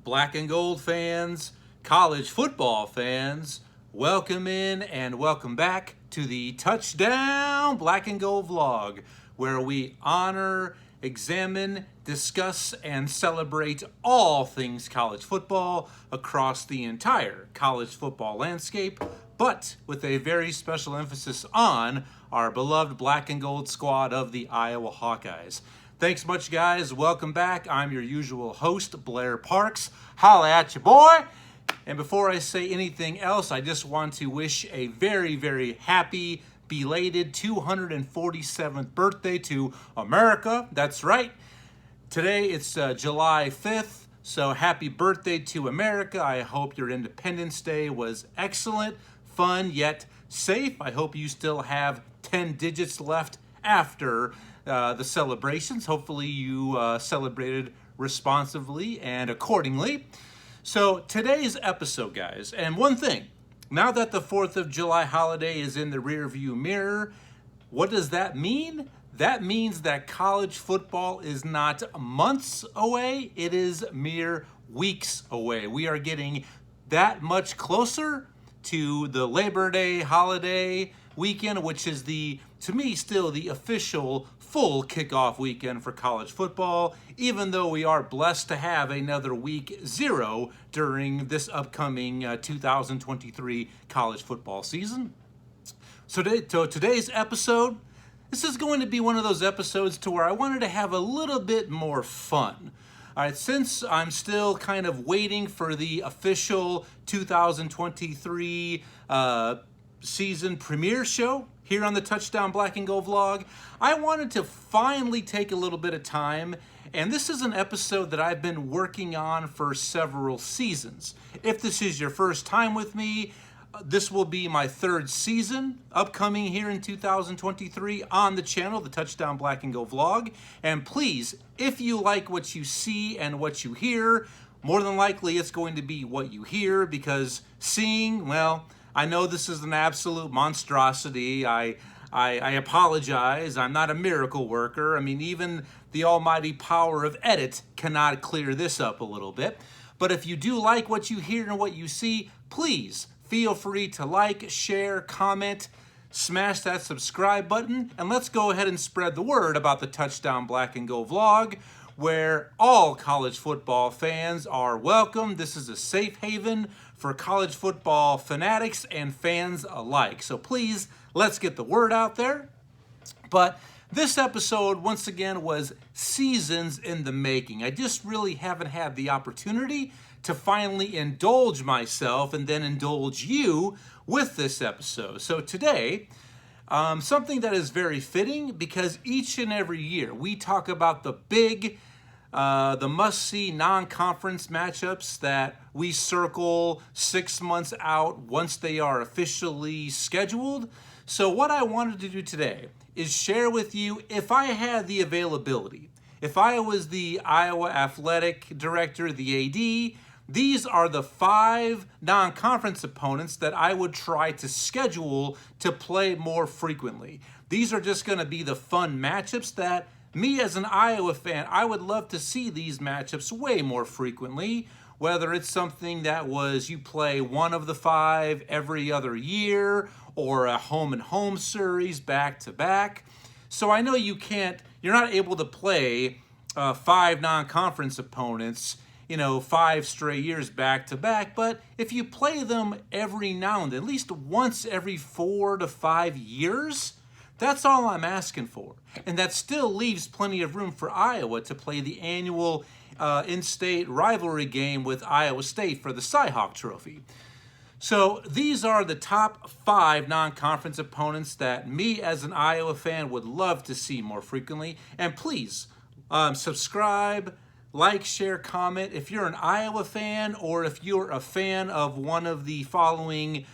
Black and gold fans, college football fans, welcome in and welcome back to the Touchdown Black and Gold vlog, where we honor, examine, discuss, and celebrate all things college football across the entire college football landscape, but with a very special emphasis on our beloved black and gold squad of the Iowa Hawkeyes. Thanks much, guys. Welcome back. I'm your usual host, Blair Parks. Holla at you, boy. And before I say anything else, I just want to wish a very, very happy, belated 247th birthday to America. That's right. Today it's July 5th, so happy birthday to America. I hope your Independence Day was excellent, fun, yet safe. I hope you still have 10 digits left after the celebrations. Hopefully you celebrated responsibly and accordingly. So today's episode, guys, and one thing, now that the 4th of July holiday is in the rearview mirror, what does that mean? That means that college football is not months away, it is mere weeks away. We are getting that much closer to the Labor Day holiday weekend, which is to me, still the official full kickoff weekend for college football, even though we are blessed to have another week 0 during this upcoming 2023 college football season. So today's episode, this is going to be one of those episodes to where I wanted to have a little bit more fun. All right, since I'm still kind of waiting for the official 2023 season premiere show here on the Touchdown Black and Gold vlog, I wanted to finally take a little bit of time, and this is an episode that I've been working on for several seasons. If this is your first time with me, this will be my 3rd season upcoming here in 2023 on the channel, the Touchdown Black and Gold vlog. And please, if you like what you see and what you hear, more than likely it's going to be what you hear, because seeing, well, I know this is an absolute monstrosity. I apologize. I'm not a miracle worker. I mean, even the almighty power of edit cannot clear this up a little bit. But if you do like what you hear and what you see, please feel free to like, share, comment, smash that subscribe button, and let's go ahead and spread the word about the Touchdown Black and Gold vlog, where all college football fans are welcome. This is a safe haven for college football fanatics and fans alike. So please, let's get the word out there. But this episode, once again, was seasons in the making. I just really haven't had the opportunity to finally indulge myself and then indulge you with this episode. So today, something that is very fitting, because each and every year we talk about the big, the must-see non-conference matchups that we circle 6 months out once they are officially scheduled. So what I wanted to do today is share with you, if I had the availability, if I was the Iowa Athletic Director, the AD, these are the 5 non-conference opponents that I would try to schedule to play more frequently. These are just going to be the fun matchups that me as an Iowa fan, I would love to see these matchups way more frequently, whether it's something that was you play one of the 5 every other year, or a home and home series back to back. So I know you're not able to play 5 non-conference opponents, 5 straight years back to back, but if you play them every now and then, at least once every 4 to 5 years, that's all I'm asking for. And that still leaves plenty of room for Iowa to play the annual in-state rivalry game with Iowa State for the Cy-Hawk Trophy. So these are the top 5 non-conference opponents that me as an Iowa fan would love to see more frequently. And please, subscribe, like, share, comment. If you're an Iowa fan, or if you're a fan of one of the following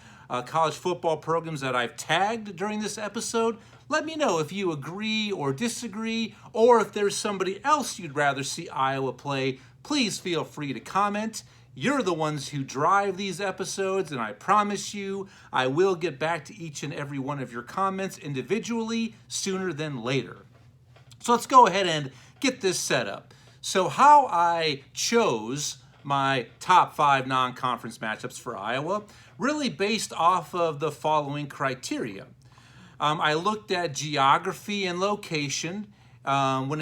college football programs that I've tagged during this episode, let me know if you agree or disagree, or if there's somebody else you'd rather see Iowa play. Please feel free to comment. You're the ones who drive these episodes, and I promise you I will get back to each and every one of your comments individually sooner than later. So let's go ahead and get this set up. So how I chose my top 5 non-conference matchups for Iowa, really based off of the following criteria. I looked at geography and location when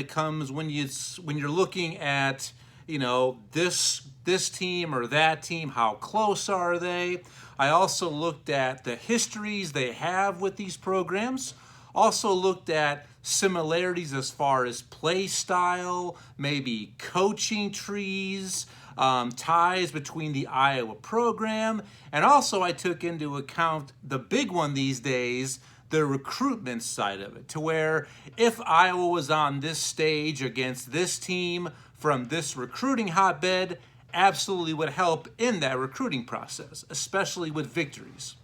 you're looking at this team or that team, how close are they? I also looked at the histories they have with these programs. Also looked at similarities as far as play style, maybe coaching trees, ties between the Iowa program, and also I took into account the big one these days, the recruitment side of it, to where if Iowa was on this stage against this team from this recruiting hotbed, absolutely would help in that recruiting process, especially with victories.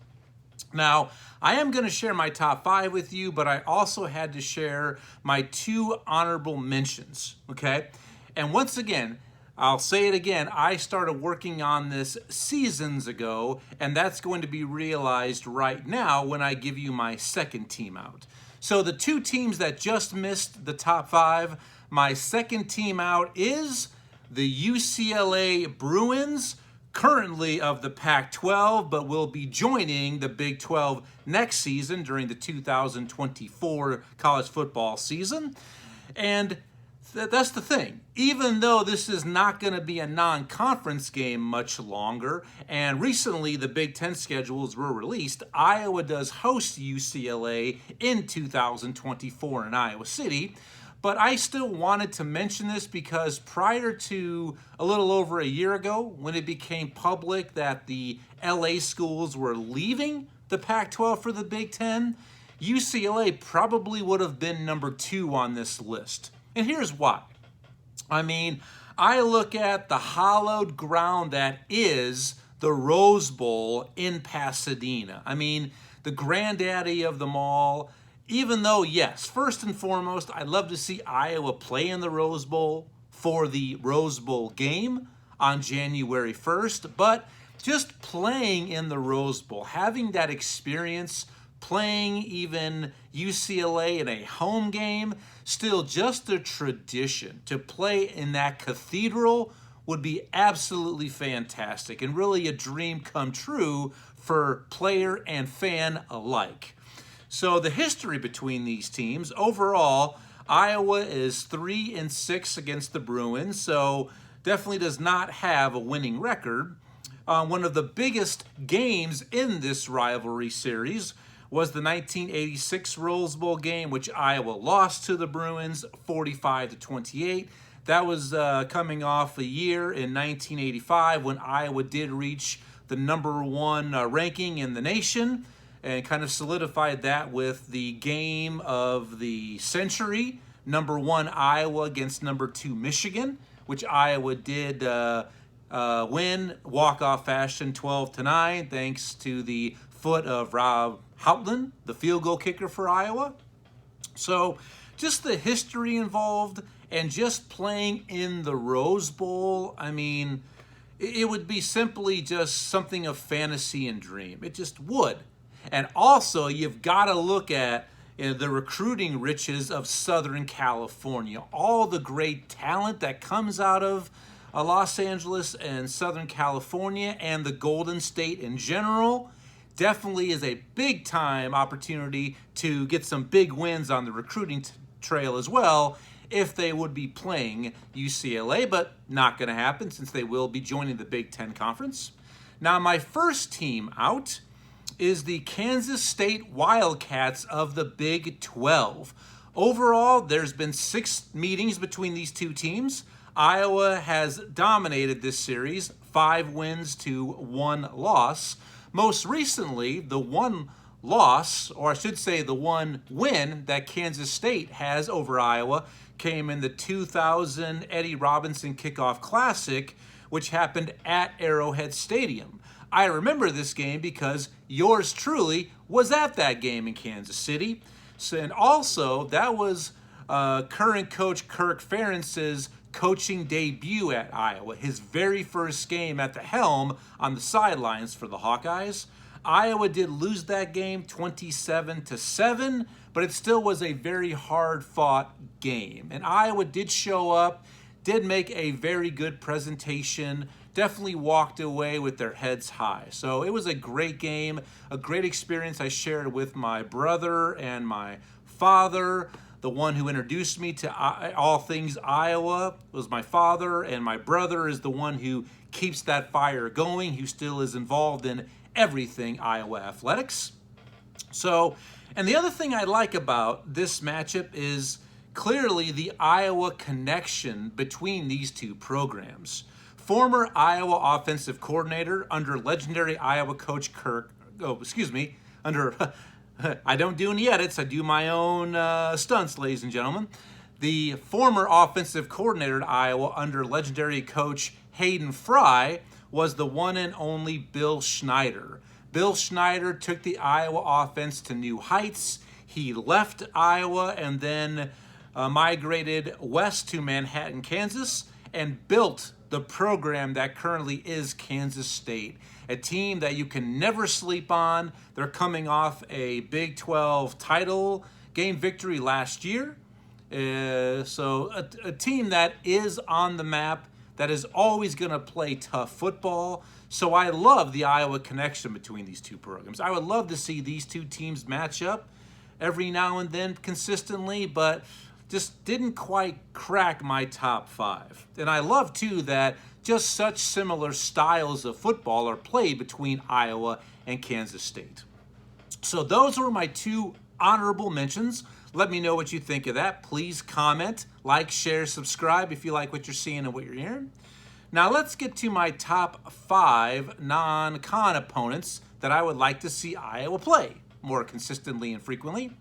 Now, I am going to share my top 5 with you, but I also had to share my 2 honorable mentions, okay? And once again, I'll say it again, I started working on this seasons ago, and that's going to be realized right now when I give you my second team out. So the 2 teams that just missed the top 5, my second team out is the UCLA Bruins, currently of the Pac-12, but will be joining the Big 12 next season during the 2024 college football season. And that's the thing. Even though this is not going to be a non-conference game much longer, and recently the Big Ten schedules were released, Iowa does host UCLA in 2024 in Iowa City. But I still wanted to mention this because prior to a little over a year ago, when it became public that the LA schools were leaving the Pac-12 for the Big Ten, UCLA probably would have been number 2 on this list. And here's why. I mean, I look at the hallowed ground that is the Rose Bowl in Pasadena. I mean, the granddaddy of them all. Even though, yes, first and foremost, I'd love to see Iowa play in the Rose Bowl for the Rose Bowl game on January 1st, but just playing in the Rose Bowl, having that experience, playing even UCLA in a home game, still just a tradition to play in that cathedral would be absolutely fantastic and really a dream come true for player and fan alike. So the history between these teams, overall, Iowa is 3-6 against the Bruins, so definitely does not have a winning record. One of the biggest games in this rivalry series was the 1986 Rose Bowl game, which Iowa lost to the Bruins 45-28. That was coming off a year in 1985 when Iowa did reach the number 1 ranking in the nation, and kind of solidified that with the game of the century, number 1 Iowa against number 2 Michigan, which Iowa did win walk-off fashion 12-9, thanks to the foot of Rob Houtland, the field goal kicker for Iowa. So just the history involved and just playing in the Rose Bowl, I mean, it would be simply just something of fantasy and dream. It just would. And also, you've got to look at the recruiting riches of Southern California. All the great talent that comes out of Los Angeles and Southern California and the Golden State in general definitely is a big-time opportunity to get some big wins on the recruiting trail as well if they would be playing UCLA, but not going to happen since they will be joining the Big Ten Conference. Now, my first team out is the Kansas State Wildcats of the Big 12. Overall, there's been 6 meetings between these 2 teams. Iowa has dominated this series, 5 wins to 1 loss. Most recently, the 1 loss, or I should say the 1 win that Kansas State has over Iowa came in the 2000 Eddie Robinson Kickoff Classic, which happened at Arrowhead Stadium. I remember this game because yours truly was at that game in Kansas City. So, and also, that was current coach Kirk Ferentz's coaching debut at Iowa, his very first game at the helm on the sidelines for the Hawkeyes. Iowa did lose that game 27-7, but it still was a very hard-fought game. And Iowa did show up, did make a very good presentation. Definitely walked away with their heads high. So it was a great game, a great experience I shared with my brother and my father. The one who introduced me to all things Iowa was my father, and my brother is the one who keeps that fire going, who still is involved in everything Iowa athletics. So, and the other thing I like about this matchup is clearly the Iowa connection between these two programs. Former Iowa offensive coordinator under legendary Iowa coach under I don't do any edits, I do my own stunts, ladies and gentlemen. The former offensive coordinator at Iowa under legendary coach Hayden Fry was the one and only Bill Schneider. Bill Schneider took the Iowa offense to new heights. He left Iowa and then migrated west to Manhattan, Kansas, and built the program that currently is Kansas State, a team that you can never sleep on. They're coming off a Big 12 title game victory last year. So a team that is on the map, that is always going to play tough football. So I love the Iowa connection between these two programs. I would love to see these two teams match up every now and then consistently, but just didn't quite crack my top five. And I love, too, that just such similar styles of football are played between Iowa and Kansas State. So those were my two honorable mentions. Let me know what you think of that. Please comment, like, share, subscribe if you like what you're seeing and what you're hearing. Now let's get to my top five non-con opponents that I would like to see Iowa play more consistently and frequently.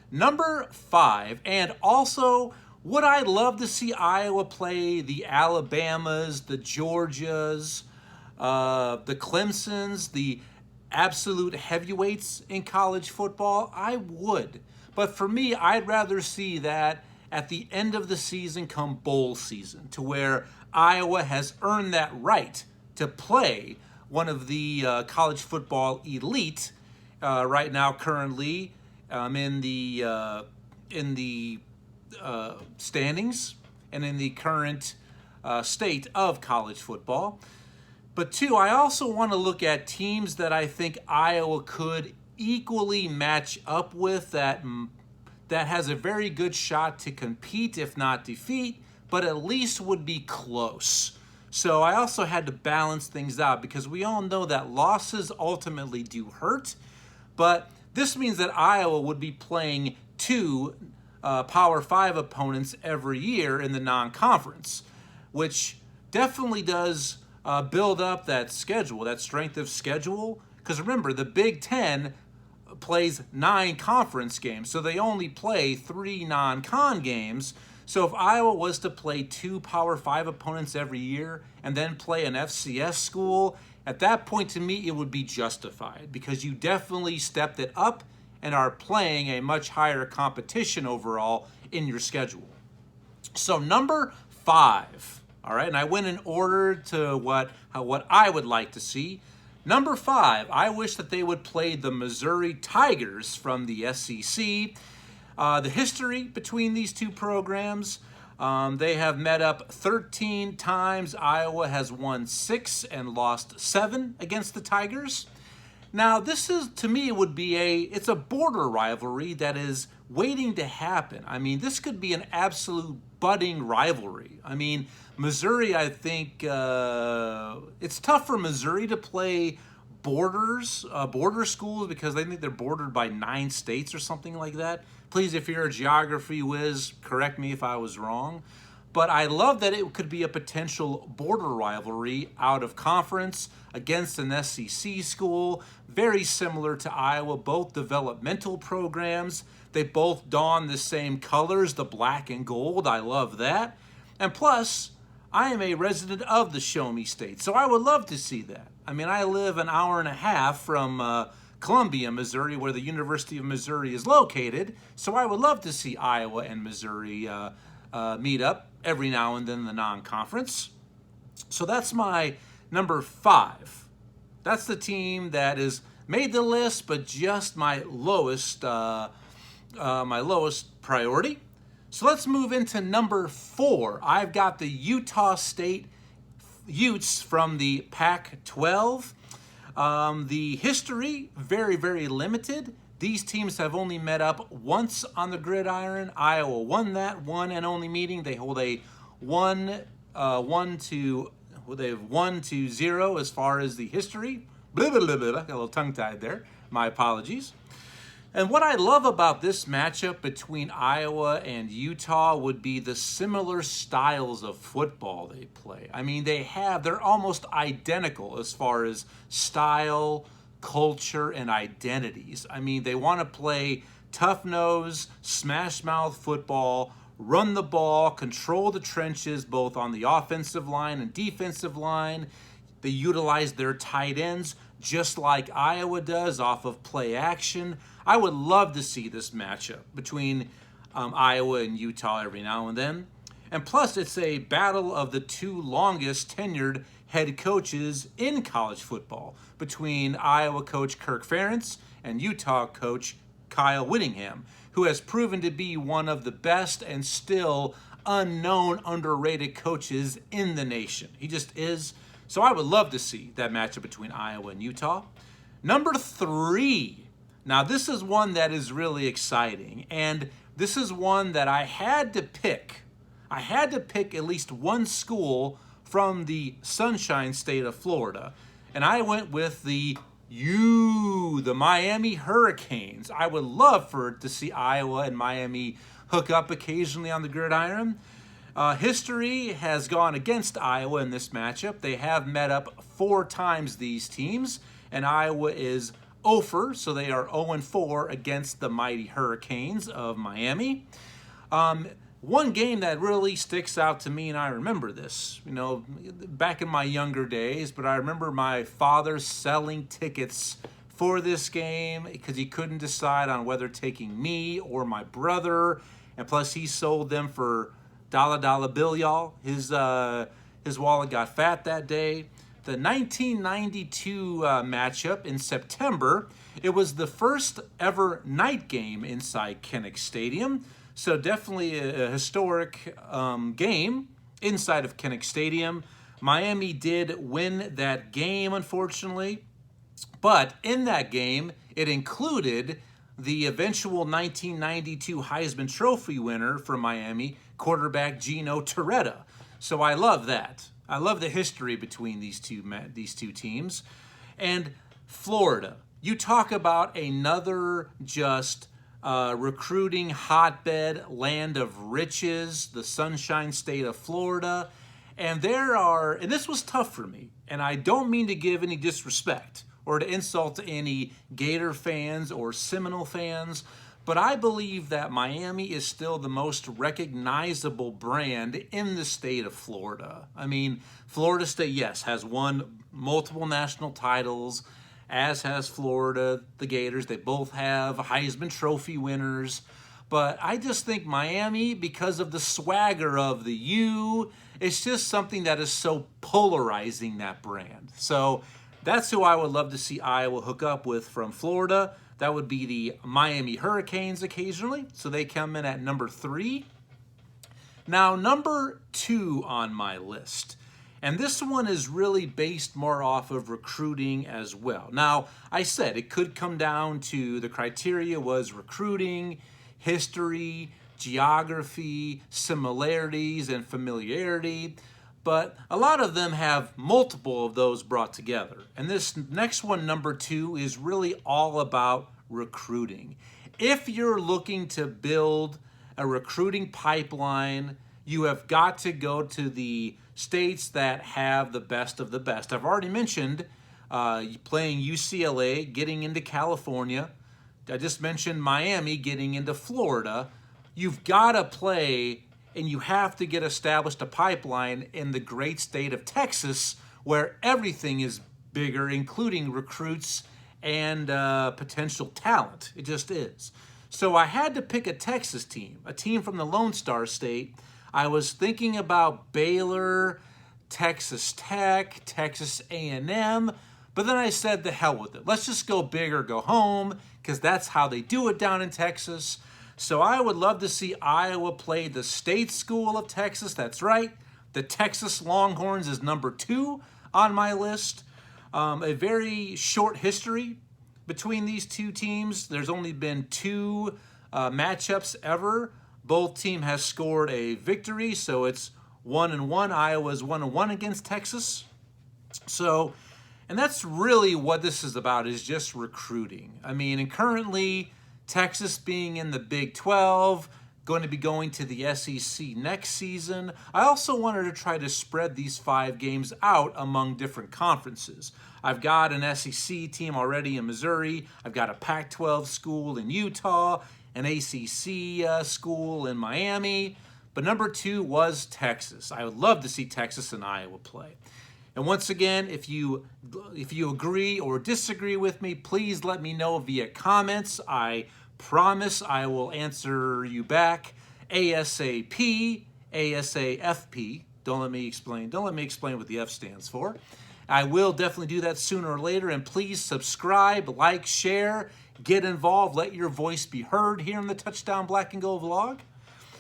Number five, and also would I love to see Iowa play the Alabamas, the Georgias, the Clemsons, the absolute heavyweights in college football? I would. But for me, I'd rather see that at the end of the season come bowl season, to where Iowa has earned that right to play one of the college football elite right now currently in the standings and in the current state of college football. But two, I also want to look at teams that I think Iowa could equally match up with, that has a very good shot to compete, if not defeat, but at least would be close. So I also had to balance things out, because we all know that losses ultimately do hurt, but this means that Iowa would be playing two Power 5 opponents every year in the non-conference, which definitely does build up that schedule, that strength of schedule. Because remember, the Big Ten plays 9 conference games, so they only play 3 non-con games. So if Iowa was to play 2 Power 5 opponents every year and then play an FCS school, at that point, to me, it would be justified, because you definitely stepped it up and are playing a much higher competition overall in your schedule. So number 5, all right, and I went in order to what I would like to see. Number 5, I wish that they would play the Missouri Tigers from the SEC. The history between these two programs, they have met up 13 times. Iowa has won 6 and lost 7 against the Tigers. Now, this is, to me, would be it's a border rivalry that is waiting to happen. I mean, this could be an absolute budding rivalry. I mean, Missouri, I think, it's tough for Missouri to play border schools, because I think they're bordered by 9 states or something like that. Please, if you're a geography whiz, correct me if I was wrong. But I love that it could be a potential border rivalry out of conference against an SEC school, very similar to Iowa, both developmental programs. They both don the same colors, the black and gold. I love that. And plus, I am a resident of the Show Me State, so I would love to see that. I mean, I live an hour and a half from Columbia, Missouri, where the University of Missouri is located, so I would love to see Iowa and Missouri meet up every now and then in the non-conference. So that's my number 5. That's the team that is made the list, but just my lowest priority. So let's move into number 4. I've got the Utah State Utes from the Pac-12. The history, very, very limited. These teams have only met up once on the gridiron. Iowa won that one and only meeting. They hold a 1-0 as far as the history. Blah, blah, blah, blah. Got a little tongue-tied there. My apologies. And what I love about this matchup between Iowa and Utah would be the similar styles of football they play. I mean, they're almost identical as far as style, culture, and identities. I mean, they want to play tough-nose, smash-mouth football, run the ball, control the trenches both on the offensive line and defensive line. They utilize their tight ends just like Iowa does off of play action. I would love to see this matchup between Iowa and Utah every now and then. And plus, it's a battle of the two longest tenured head coaches in college football between Iowa coach Kirk Ferentz and Utah coach Kyle Whittingham, who has proven to be one of the best and still unknown, underrated coaches in the nation. He just is. So I would love to see that matchup between Iowa and Utah. Number 3. Now, this is one that is really exciting, and this is one that I had to pick. I had to pick at least one school from the Sunshine State of Florida, and I went with the Miami Hurricanes. I would love to see Iowa and Miami hook up occasionally on the gridiron. History has gone against Iowa in this matchup. They have met up 4 times, these teams, and Iowa is 0-4, so they are 0-4 against the mighty Hurricanes of Miami. One game that really sticks out to me, and I remember this, back in my younger days, but I remember my father selling tickets for this game because he couldn't decide on whether taking me or my brother, and plus he sold them for dollar bill, y'all. His wallet got fat that day. The 1992 matchup in September, it was the first ever night game inside Kinnick Stadium. So definitely a historic game inside of Kinnick Stadium. Miami did win that game, unfortunately. But in that game, it included the eventual 1992 Heisman Trophy winner for Miami, quarterback Gino Torretta. So I love that. I love the history between these two teams. And Florida, you talk about another just recruiting hotbed, land of riches, the Sunshine State of Florida. And and this was tough for me, and I don't mean to give any disrespect or to insult any Gator fans or Seminole fans, but I believe that Miami is still the most recognizable brand in the state of Florida. I mean, Florida State, yes, has won multiple national titles, as has Florida, the Gators. They both have Heisman Trophy winners. But I just think Miami, because of the swagger of the U, it's just something that is so polarizing, that brand. So that's who I would love to see Iowa hook up with from Florida. That would be the Miami Hurricanes occasionally. So they come in at number 3. Now, number 2 on my list. And this one is really based more off of recruiting as well. Now, I said it could come down to the criteria was recruiting, history, geography, similarities, and familiarity. But a lot of them have multiple of those brought together. And this next one, number 2, is really all about recruiting. If you're looking to build a recruiting pipeline, you have got to go to the states that have the best of the best. I've already mentioned playing UCLA, getting into California. I just mentioned Miami getting into Florida. You've got to play and you have to get established a pipeline in the great state of Texas, where everything is bigger, including recruits and potential talent. It just is. So I had to pick a Texas team, a team from the Lone Star State. I was thinking about Baylor, Texas Tech, Texas A&M, but then I said, the hell with it. Let's just go big or go home, because that's how they do it down in Texas. So I would love to see Iowa play the State School of Texas. That's right. The Texas Longhorns is number 2 on my list. A very short history between these two teams. There's only been 2 matchups ever. Both team has scored a victory, so it's 1-1. Iowa's 1-1 against Texas. So, and that's really what this is about, is just recruiting. I mean, and currently Texas being in the Big 12, going to be going to the SEC next season. I also wanted to try to spread these 5 games out among different conferences. I've got an SEC team already in Missouri. I've got a Pac-12 school in Utah, an ACC school in Miami. But number 2 was Texas. I would love to see Texas and Iowa play. And once again, if you agree or disagree with me, please let me know via comments. I promise I will answer you back ASAP, ASAFP. Don't let me explain what the F stands for. I will definitely do that sooner or later. And please subscribe, like, share, get involved, let your voice be heard here in the Touchdown Black and Gold vlog.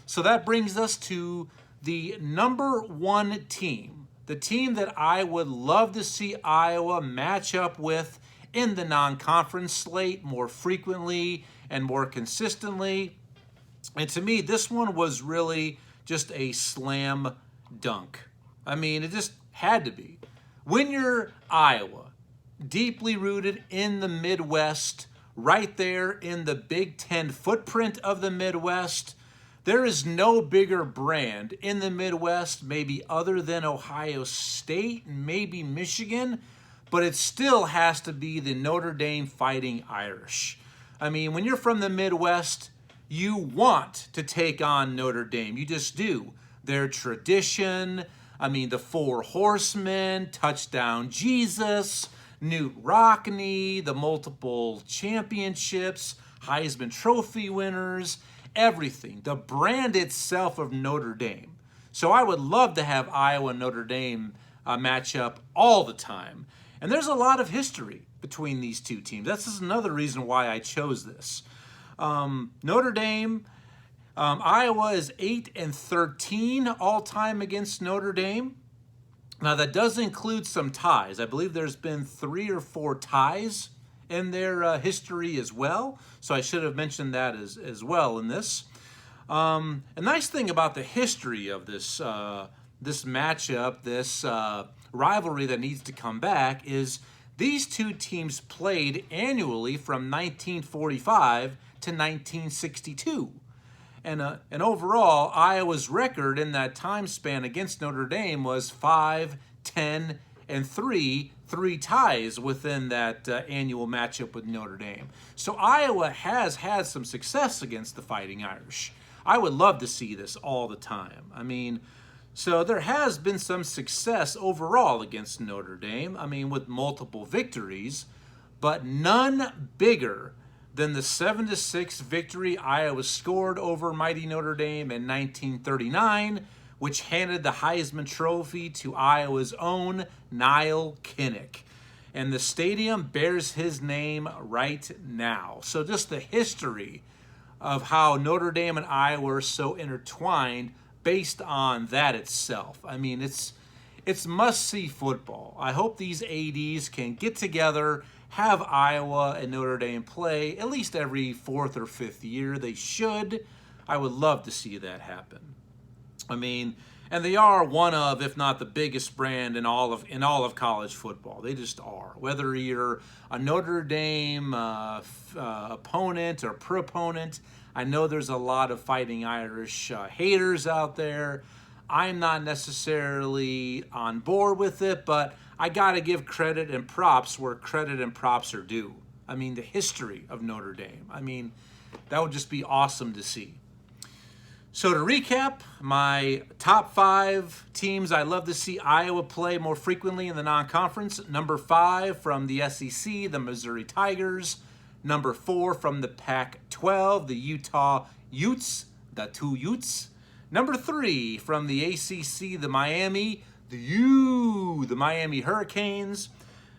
So that brings us to the number 1 team, the team that I would love to see Iowa match up with in the non-conference slate more frequently and more consistently. And to me, this one was really just a slam dunk. I mean, it just had to be. When you're Iowa, deeply rooted in the Midwest, right there in the Big Ten footprint of the Midwest, there is no bigger brand in the Midwest, maybe other than Ohio State and maybe Michigan, but it still has to be the Notre Dame Fighting Irish. I mean, when you're from the Midwest, you want to take on Notre Dame. You just do. Their tradition, I mean, the 4 Horsemen, Touchdown Jesus, Knute Rockne, the multiple championships, Heisman Trophy winners, everything. The brand itself of Notre Dame. So I would love to have Iowa and Notre Dame match up all the time. And there's a lot of history between these two teams. That's just another reason why I chose this. Notre Dame, Iowa is 8-13 all time against Notre Dame. Now that does include some ties. I believe there's been 3 or 4 ties in their history as well. So I should have mentioned that as well in this. A nice thing about the history of this this matchup, this rivalry that needs to come back, is these two teams played annually from 1945 to 1962. And overall, Iowa's record in that time span against Notre Dame was 5-10-3, 3 ties within that annual matchup with Notre Dame. So Iowa has had some success against the Fighting Irish. I would love to see this all the time. I mean, so there has been some success overall against Notre Dame, I mean, with multiple victories, but none bigger than the 7-6 victory Iowa scored over mighty Notre Dame in 1939, which handed the Heisman Trophy to Iowa's own Nile Kinnick. And the stadium bears his name right now. So just the history of how Notre Dame and Iowa are so intertwined based on that itself. I mean, it's must-see football. I hope these ADs can get together, have Iowa and Notre Dame play at least every 4th or 5th year. They should. I would love to see that happen. I mean, and they are one of, if not the biggest brand in all of college football. They just are. Whether you're a Notre Dame opponent or proponent, I know there's a lot of Fighting Irish haters out there. I'm not necessarily on board with it, but I got to give credit and props where credit and props are due. I mean, the history of Notre Dame. I mean, that would just be awesome to see. So to recap, my top 5 teams I'd love to see Iowa play more frequently in the non-conference. Number 5 from the SEC, the Missouri Tigers. Number 4 from the Pac-12, the Utah Utes, the 2 Utes. Number 3 from the ACC, the Miami Hurricanes.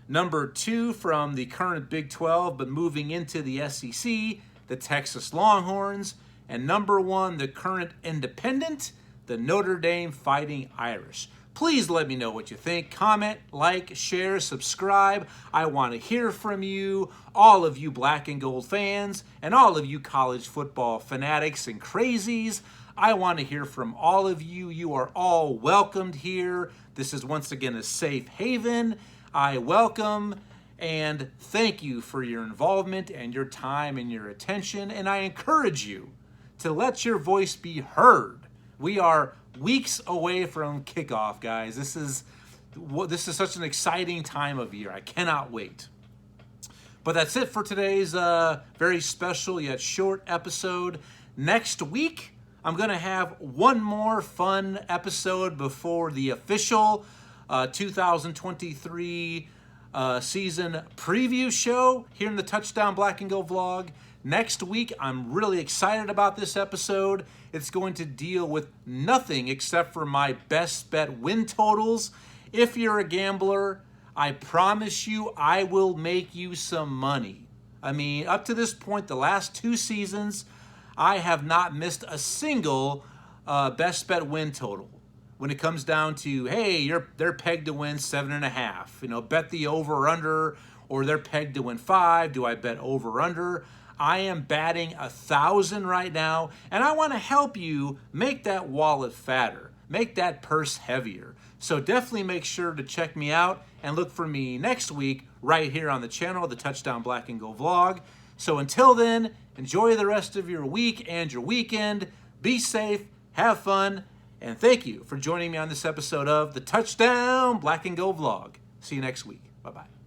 Number 2 from the current Big 12, but moving into the SEC, the Texas Longhorns. and number 1, the current independent, the Notre Dame Fighting Irish. Please let me know what you think. Comment, like, share, subscribe. I want to hear from you, all of you black and gold fans, and all of you college football fanatics and crazies. I want to hear from all of you. You are all welcomed here. This is once again a safe haven. I welcome and thank you for your involvement and your time and your attention. And I encourage you to let your voice be heard. We are weeks away from kickoff, guys. This is such an exciting time of year. I cannot wait. But that's it for today's very special yet short episode. Next week, I'm going to have one more fun episode before the official 2023 season preview show here in the Touchdown Black and Gold vlog. Next week, I'm really excited about this episode. It's going to deal with nothing except for my best bet win totals. If you're a gambler, I promise you I will make you some money. I mean, up to this point, the last 2 seasons, I have not missed a single best bet win total. When it comes down to, hey, they're pegged to win 7.5. You know, bet the over or under, or they're pegged to win 5. Do I bet over or under? I am batting 1,000 right now, and I want to help you make that wallet fatter, make that purse heavier. So definitely make sure to check me out and look for me next week right here on the channel, the Touchdown Black and Gold vlog. So until then, enjoy the rest of your week and your weekend. Be safe, have fun, and thank you for joining me on this episode of the Touchdown Black and Gold vlog. See you next week. Bye-bye.